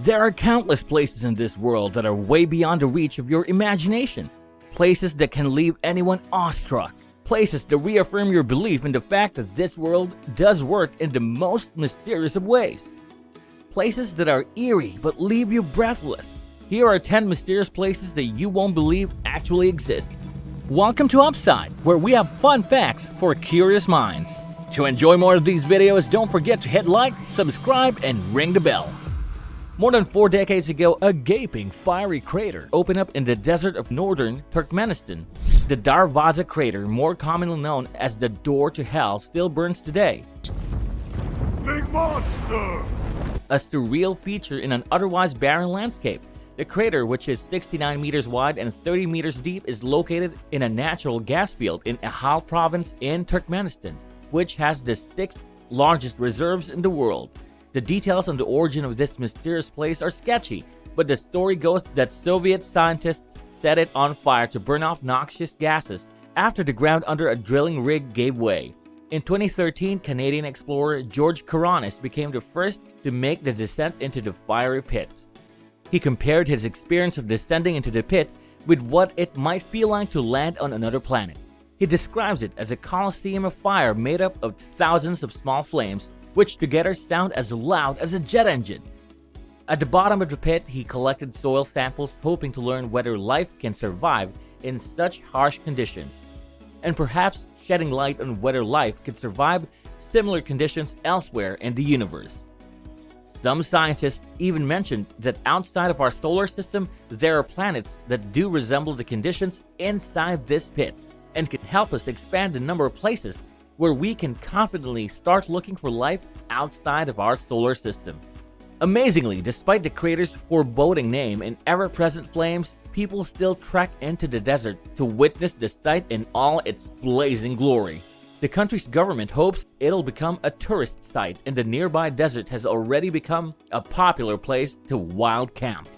There are countless places in this world that are way beyond the reach of your imagination. Places that can leave anyone awestruck. Places that reaffirm your belief in the fact that this world does work in the most mysterious of ways. Places that are eerie but leave you breathless. Here are 10 mysterious places that you won't believe actually exist. Welcome to Upside, where we have fun facts for curious minds. To enjoy more of these videos, don't forget to hit like, subscribe, and ring the bell. More than 4 decades ago, a gaping, fiery crater opened up in the desert of northern Turkmenistan. The Darvaza Crater, more commonly known as the Door to Hell, still burns today. Big monster! A surreal feature in an otherwise barren landscape. The crater, which is 69 meters wide and 30 meters deep, is located in a natural gas field in Ahal province in Turkmenistan, which has the 6th largest reserves in the world. The details on the origin of this mysterious place are sketchy, but the story goes that Soviet scientists set it on fire to burn off noxious gases after the ground under a drilling rig gave way. In 2013, Canadian explorer George Karanis became the first to make the descent into the fiery pit. He compared his experience of descending into the pit with what it might feel like to land on another planet. He describes it as a coliseum of fire made up of thousands of small flames, which together sound as loud as a jet engine. At the bottom of the pit, he collected soil samples, hoping to learn whether life can survive in such harsh conditions, and perhaps shedding light on whether life could survive similar conditions elsewhere in the universe. Some scientists even mentioned that outside of our solar system, there are planets that do resemble the conditions inside this pit, and can help us expand the number of places where we can confidently start looking for life outside of our solar system. Amazingly, despite the crater's foreboding name and ever-present flames, people still trek into the desert to witness the sight in all its blazing glory. The country's government hopes it'll become a tourist site, and the nearby desert has already become a popular place to wild camp.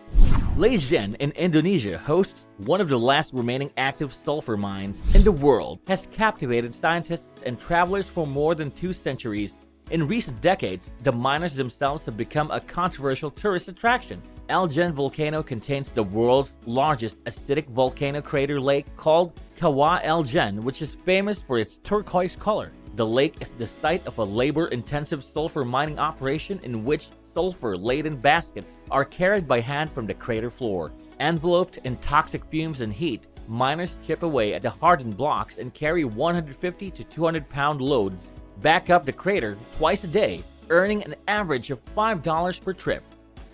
Ijen in Indonesia hosts one of the last remaining active sulfur mines in the world, has captivated scientists and travelers for more than 2 centuries. In recent decades, the miners themselves have become a controversial tourist attraction. Ijen volcano contains the world's largest acidic volcano crater lake called Kawah Ijen, which is famous for its turquoise color. The lake is the site of a labor-intensive sulfur mining operation in which sulfur-laden baskets are carried by hand from the crater floor. Enveloped in toxic fumes and heat, miners chip away at the hardened blocks and carry 150 to 200-pound loads back up the crater twice a day, earning an average of $5 per trip.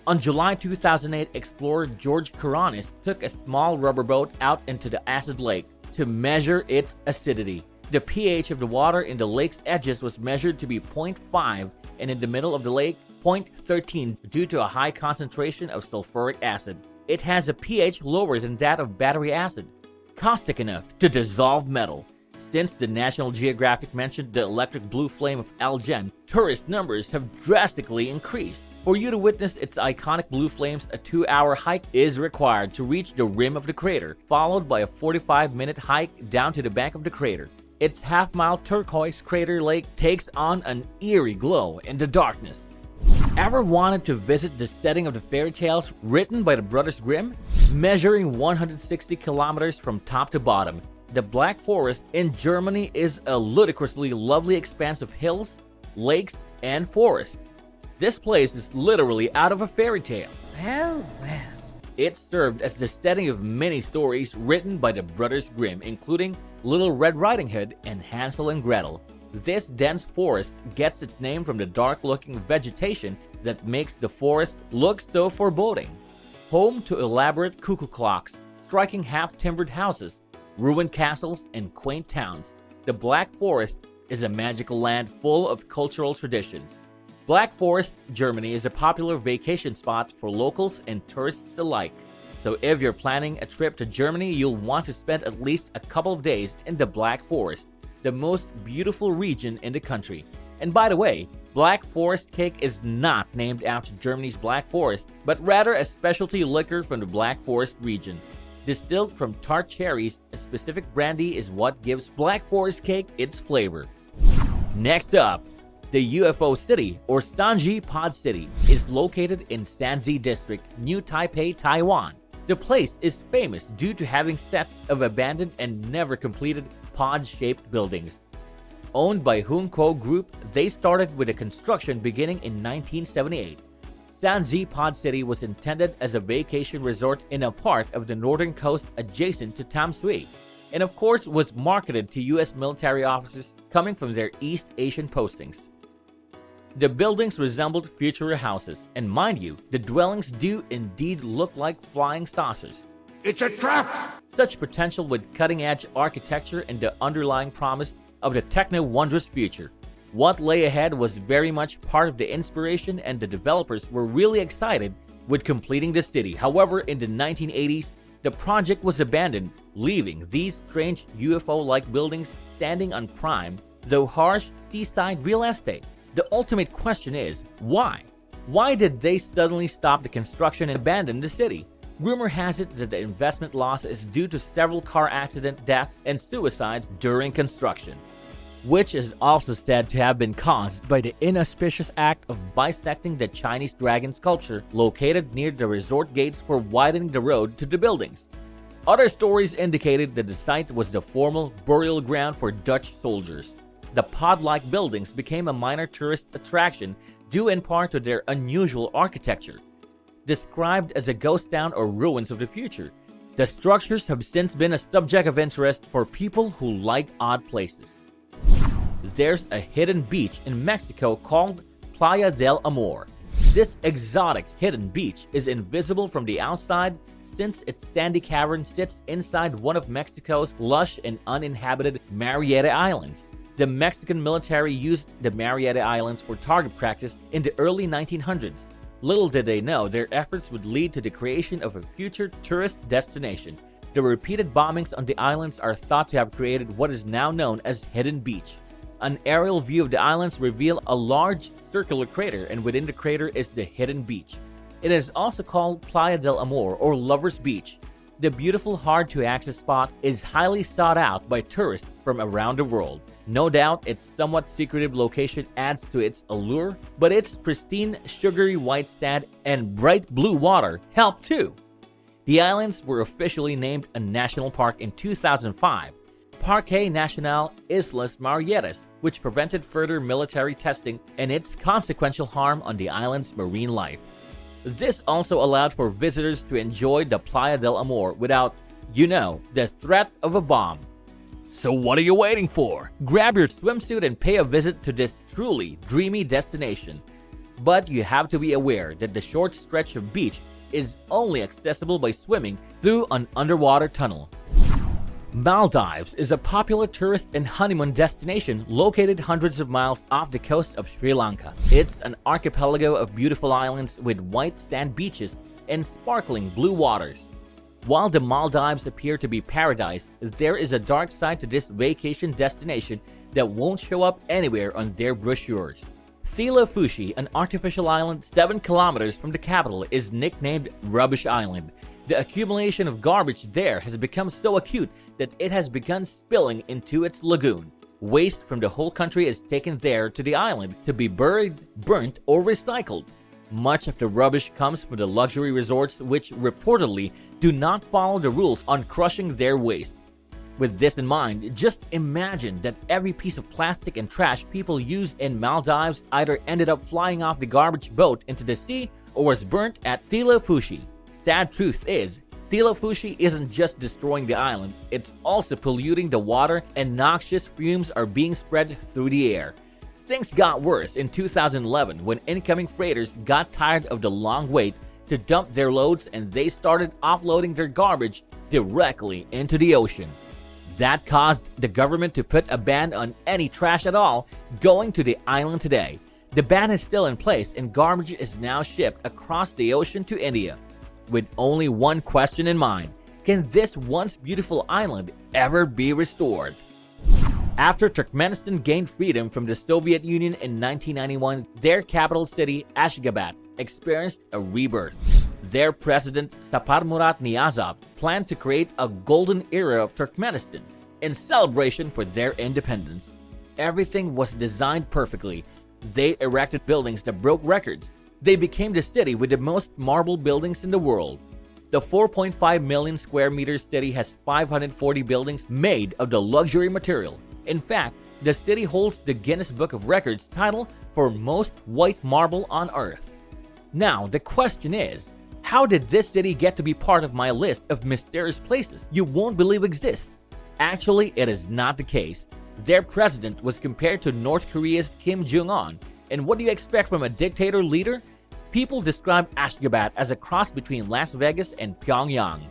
On July 2008, explorer George Karanis took a small rubber boat out into the acid lake to measure its acidity. The pH of the water in the lake's edges was measured to be 0.5, and in the middle of the lake, 0.13, due to a high concentration of sulfuric acid. It has a pH lower than that of battery acid, caustic enough to dissolve metal. Since the National Geographic mentioned the electric blue flame of Ijen, tourist numbers have drastically increased. For you to witness its iconic blue flames, a 2-hour hike is required to reach the rim of the crater, followed by a 45-minute hike down to the back of the crater. Its half-mile turquoise crater lake takes on an eerie glow in the darkness. Ever wanted to visit the setting of the fairy tales written by the Brothers Grimm? Measuring 160 kilometers from top to bottom, the Black Forest in Germany is a ludicrously lovely expanse of hills, lakes, and forest. This place is literally out of a fairy tale. Well. It served as the setting of many stories written by the Brothers Grimm, including Little Red Riding Hood and Hansel and Gretel. This dense forest gets its name from the dark-looking vegetation that makes the forest look so foreboding. Home to elaborate cuckoo clocks, striking half-timbered houses, ruined castles, and quaint towns, the Black Forest is a magical land full of cultural traditions. Black Forest, Germany is a popular vacation spot for locals and tourists alike. So if you're planning a trip to Germany, you'll want to spend at least a couple of days in the Black Forest, the most beautiful region in the country. And by the way, Black Forest cake is not named after Germany's Black Forest, but rather a specialty liquor from the Black Forest region. Distilled from tart cherries, a specific brandy is what gives Black Forest cake its flavor. Next up, The UFO City, or Sanzhi Pod City, is located in Sanzhi District, New Taipei, Taiwan. The place is famous due to having sets of abandoned and never completed pod-shaped buildings. Owned by Hunko Group, they started with a construction beginning in 1978. Sanzhi Pod City was intended as a vacation resort in a part of the northern coast adjacent to Tamsui, and of course was marketed to US military officers coming from their East Asian postings. The buildings resembled future houses, and mind you, the dwellings do indeed look like flying saucers. It's a trap! Such potential with cutting-edge architecture and the underlying promise of the techno-wondrous future. What lay ahead was very much part of the inspiration, and the developers were really excited with completing the city. However, in the 1980s, the project was abandoned, leaving these strange UFO-like buildings standing on prime, though harsh, seaside real estate. The ultimate question is, why? Why did they suddenly stop the construction and abandon the city? Rumor has it that the investment loss is due to several car accident deaths and suicides during construction, which is also said to have been caused by the inauspicious act of bisecting the Chinese dragon sculpture located near the resort gates for widening the road to the buildings. Other stories indicated that the site was the formal burial ground for Dutch soldiers. The pod-like buildings became a minor tourist attraction due in part to their unusual architecture. Described as a ghost town or ruins of the future, the structures have since been a subject of interest for people who like odd places. There's a hidden beach in Mexico called Playa del Amor. This exotic hidden beach is invisible from the outside since its sandy cavern sits inside one of Mexico's lush and uninhabited Marietta Islands. The Mexican military used the Marietta Islands for target practice in the early 1900s. Little did they know their efforts would lead to the creation of a future tourist destination. The repeated bombings on the islands are thought to have created what is now known as Hidden Beach. An aerial view of the islands reveals a large circular crater, and within the crater is the Hidden Beach. It is also called Playa del Amor, or Lover's Beach. The beautiful, hard-to-access spot is highly sought out by tourists from around the world. No doubt its somewhat secretive location adds to its allure, but its pristine, sugary white sand and bright blue water help too. The islands were officially named a national park in 2005, Parque Nacional Islas Marietas, which prevented further military testing and its consequential harm on the island's marine life. This also allowed for visitors to enjoy the Playa del Amor without, the threat of a bomb. So what are you waiting for? Grab your swimsuit and pay a visit to this truly dreamy destination. But you have to be aware that the short stretch of beach is only accessible by swimming through an underwater tunnel. Maldives is a popular tourist and honeymoon destination located hundreds of miles off the coast of Sri Lanka. It's an archipelago of beautiful islands with white sand beaches and sparkling blue waters. While the Maldives appear to be paradise, there is a dark side to this vacation destination that won't show up anywhere on their brochures. Tilafushi, an artificial island 7 kilometers from the capital, is nicknamed Rubbish Island. The accumulation of garbage there has become so acute that it has begun spilling into its lagoon. Waste from the whole country is taken there to the island to be buried, burnt, or recycled. Much of the rubbish comes from the luxury resorts, which reportedly do not follow the rules on crushing their waste. With this in mind, just imagine that every piece of plastic and trash people use in Maldives either ended up flying off the garbage boat into the sea or was burnt at Tilafushi. Sad truth is, Tilafushi isn't just destroying the island, it's also polluting the water, and noxious fumes are being spread through the air. Things got worse in 2011 when incoming freighters got tired of the long wait to dump their loads, and they started offloading their garbage directly into the ocean. That caused the government to put a ban on any trash at all going to the island today. The ban is still in place, and garbage is now shipped across the ocean to India, with only one question in mind: can this once beautiful island ever be restored? After Turkmenistan gained freedom from the Soviet Union in 1991, their capital city, Ashgabat, experienced a rebirth. Their president, Saparmurat Niyazov, planned to create a golden era of Turkmenistan in celebration for their independence. Everything was designed perfectly. They erected buildings that broke records. They became the city with the most marble buildings in the world. The 4.5 million square meters city has 540 buildings made of the luxury material. In fact, the city holds the Guinness Book of Records title for most white marble on Earth. Now, the question is, how did this city get to be part of my list of mysterious places you won't believe exist? Actually, it is not the case. Their president was compared to North Korea's Kim Jong-un. And what do you expect from a dictator leader? People describe Ashgabat as a cross between Las Vegas and Pyongyang.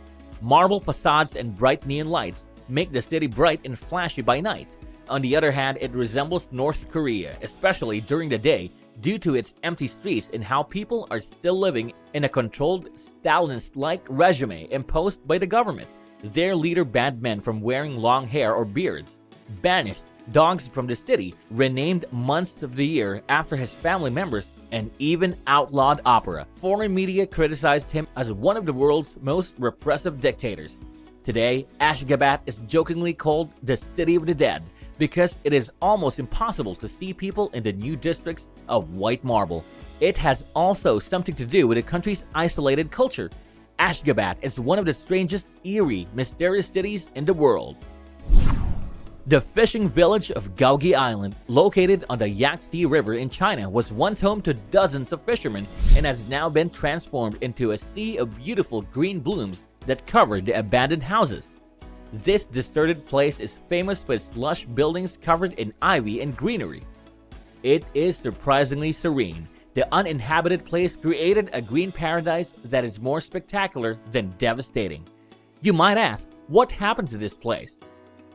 Marble facades and bright neon lights make the city bright and flashy by night. On the other hand, it resembles North Korea, especially during the day, due to its empty streets and how people are still living in a controlled, Stalinist-like regime imposed by the government. Their leader banned men from wearing long hair or beards, banished dogs from the city, renamed months of the year after his family members, and even outlawed opera. Foreign media criticized him as one of the world's most repressive dictators. Today, Ashgabat is jokingly called the City of the Dead because it is almost impossible to see people in the new districts of white marble. It has also something to do with the country's isolated culture. Ashgabat is one of the strangest, eerie, mysterious cities in the world. The fishing village of Gouqi Island, located on the Yangtze River in China, was once home to dozens of fishermen and has now been transformed into a sea of beautiful green blooms that cover the abandoned houses. This deserted place is famous for its lush buildings covered in ivy and greenery. It is surprisingly serene. The uninhabited place created a green paradise that is more spectacular than devastating. You might ask, what happened to this place?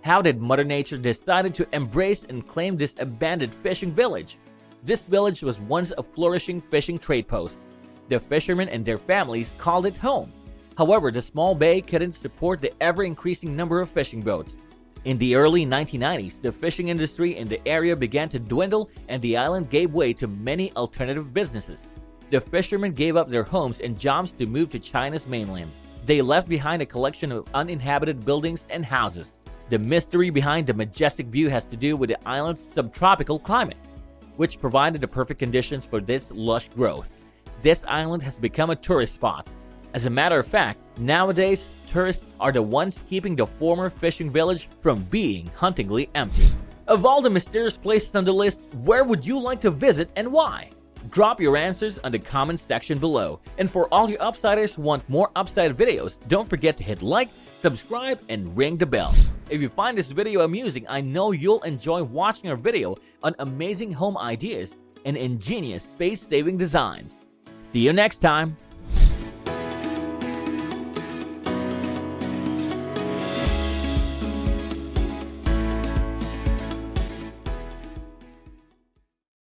How did Mother Nature decide to embrace and claim this abandoned fishing village? This village was once a flourishing fishing trade post. The fishermen and their families called it home. However, the small bay couldn't support the ever-increasing number of fishing boats. In the early 1990s, the fishing industry in the area began to dwindle and the island gave way to many alternative businesses. The fishermen gave up their homes and jobs to move to China's mainland. They left behind a collection of uninhabited buildings and houses. The mystery behind the majestic view has to do with the island's subtropical climate, which provided the perfect conditions for this lush growth. This island has become a tourist spot. As a matter of fact, nowadays, tourists are the ones keeping the former fishing village from being hauntingly empty. Of all the mysterious places on the list, where would you like to visit and why? Drop your answers on the comments section below. And for all you Upsiders who want more Upside videos, don't forget to hit like, subscribe, and ring the bell. If you find this video amusing, I know you'll enjoy watching our video on amazing home ideas and ingenious space-saving designs. See you next time!